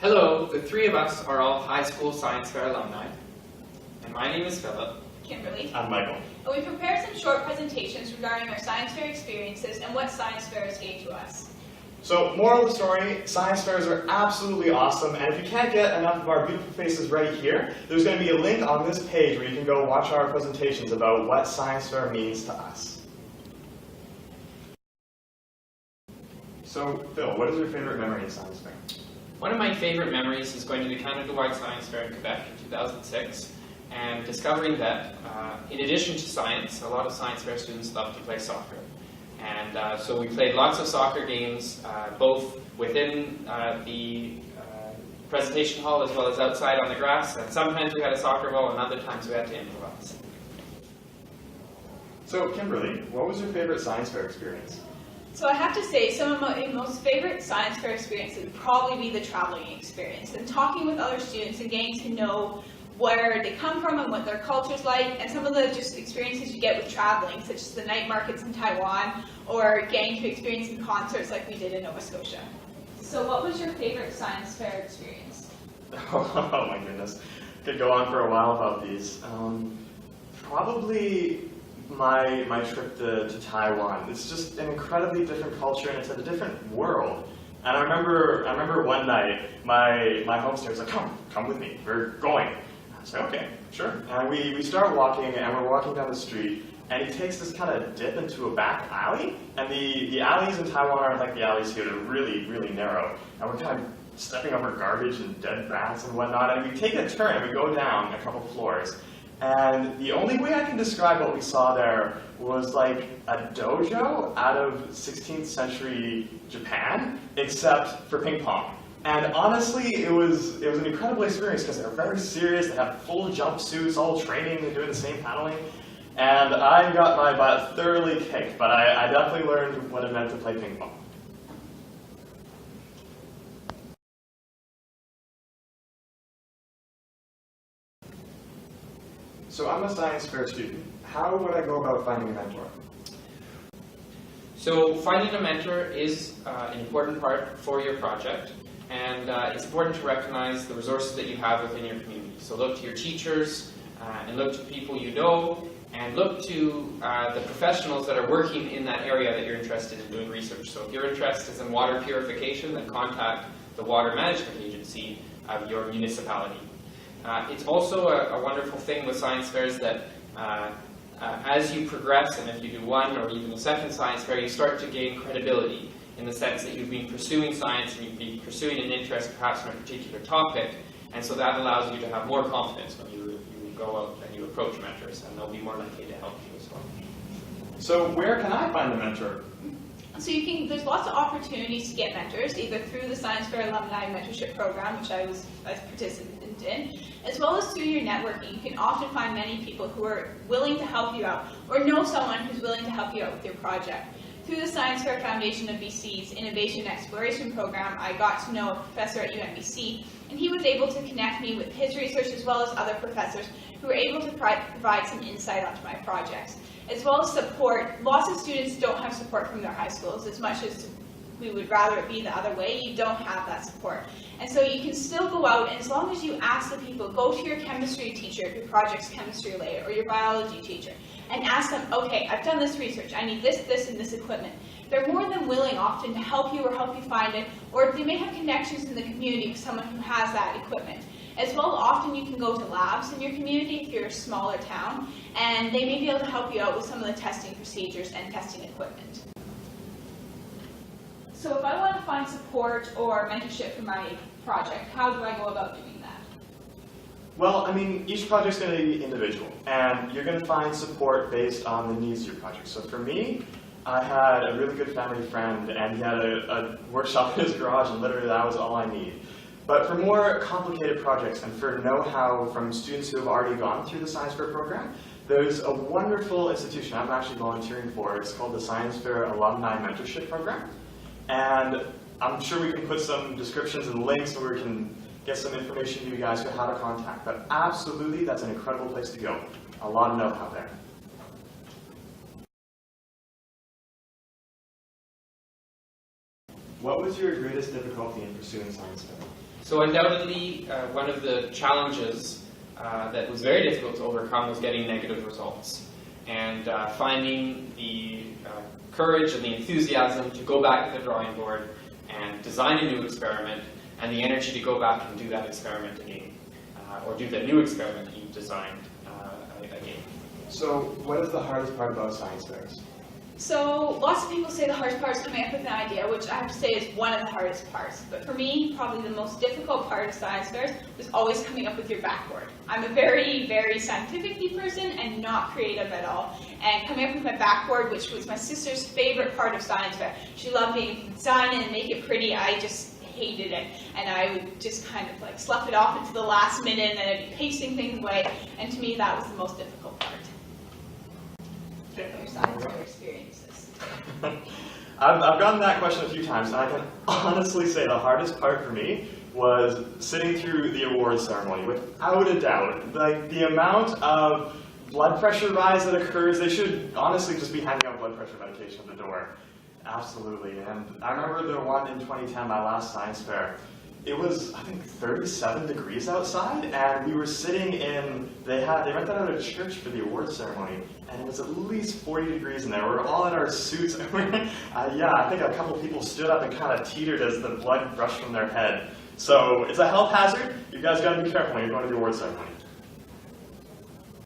Hello, the three of us are all high school science fair alumni, and my name is Philip. Kimberly. I'm Michael. And we prepared some short presentations regarding our science fair experiences and what science fairs gave to us. So, moral of the story, science fairs are absolutely awesome, and if you can't get enough of our beautiful faces right here, there's going to be a link on this page where you can go watch our presentations about what science fair means to us. So, Phil, what is your favorite memory of science fair? One of my favorite memories is going to the Canada-wide Science Fair in Quebec in 2006 and discovering that in addition to science, a lot of science fair students love to play soccer. And so we played lots of soccer games, both within the presentation hall as well as outside on the grass, and sometimes we had a soccer ball and other times we had to improvise. So, Kimberly, what was your favorite science fair experience? So I have to say, some of my most favorite science fair experiences would probably be the traveling experience and talking with other students and getting to know where they come from and what their culture's like, and some of the just experiences you get with traveling, such as the night markets in Taiwan or getting to experience some concerts like we did in Nova Scotia. So what was your favorite science fair experience? Oh my goodness. Could go on for a while about these. Probably my trip to Taiwan. It's just an incredibly different culture and it's a different world. And I remember one night my home stay was like, come with me, we're going. I said, okay, sure. And we start walking and we're walking down the street and he takes this kind of dip into a back alley. And the alleys in Taiwan aren't like the alleys here, they're really, really narrow. And we're kind of stepping over garbage and dead bats and whatnot. And we take a turn and we go down a couple floors. And the only way I can describe what we saw there was like a dojo out of 16th century Japan, except for ping pong. And honestly, it was an incredible experience because they're very serious, they have full jumpsuits, all training, they're doing the same paddling. And I got my butt thoroughly kicked, but I definitely learned what it meant to play ping pong. So I'm a science fair student. How would I go about finding a mentor? So finding a mentor is an important part for your project, and it's important to recognize the resources that you have within your community. So look to your teachers, and look to people you know, and look to the professionals that are working in that area that you're interested in doing research. So if your interest is in water purification, then contact the water management agency of your municipality. It's also a wonderful thing with science fairs that as you progress, and if you do one or even a second science fair, you start to gain credibility in the sense that you've been pursuing science and you've been pursuing an interest perhaps in a particular topic, and so that allows you to have more confidence when you go out and you approach mentors, and they'll be more likely to help you as well. So where can I find a mentor? So there's lots of opportunities to get mentors, either through the Science Fair Alumni Mentorship Program, which I was a participant in, as well as through your networking. You can often find many people who are willing to help you out, or know someone who's willing to help you out with your project. Through the Science Fair Foundation of BC's Innovation and Exploration Program, I got to know a professor at UNBC, and he was able to connect me with his research as well as other professors who were able to provide some insight onto my projects. As well as support. Lots of students don't have support from their high schools. As much as we would rather it be the other way, you don't have that support. And so you can still go out, and as long as you ask the people, go to your chemistry teacher if your project's chemistry related, or your biology teacher, and ask them, okay, I've done this research, I need this, this, and this equipment. They're more than willing often to help you or help you find it, or they may have connections in the community with someone who has that equipment. As well, often you can go to labs in your community if you're a smaller town, and they may be able to help you out with some of the testing procedures and testing equipment. So if I want to find support or mentorship for my project, how do I go about doing that? Well, I mean, each project's going to be individual, and you're going to find support based on the needs of your project. So for me, I had a really good family friend, and he had a workshop in his garage, and literally that was all I need. But for more complicated projects and for know-how from students who have already gone through the Science Fair program, there's a wonderful institution I'm actually volunteering for. It's called the Science Fair Alumni Mentorship Program. And I'm sure we can put some descriptions and links where we can get some information to you guys on how to contact. But absolutely, that's an incredible place to go. A lot of know-how there. What was your greatest difficulty in pursuing science fair? So undoubtedly, one of the challenges that was very difficult to overcome was getting negative results, and finding the courage and the enthusiasm to go back to the drawing board and design a new experiment, and the energy to go back and do that experiment again, or do the new experiment that you've designed again. So what is the hardest part about science fairs? So lots of people say the hardest part is coming up with an idea, which I have to say is one of the hardest parts. But for me, probably the most difficult part of science fairs was always coming up with your backboard. I'm a very, very scientific person and not creative at all. And coming up with my backboard, which was my sister's favorite part of science fair. She loved being able to design it and make it pretty. I just hated it. And I would just kind of like slough it off into the last minute, and then I'd be pasting things away. And to me, that was the most difficult part. Your science fair experiences. I've gotten that question a few times, and I can honestly say the hardest part for me was sitting through the awards ceremony, without a doubt. Like, the amount of blood pressure rise that occurs, they should honestly just be handing out blood pressure medication at the door. Absolutely. And I remember the one in 2010, my last science fair. It was, I think, 37 degrees outside, and we were sitting in, they rented out a church for the awards ceremony, and it was at least 40 degrees in there. We were all in our suits. Yeah, I think a couple people stood up and kind of teetered as the blood rushed from their head. So it's a health hazard. You guys got to be careful when you're going to the awards ceremony.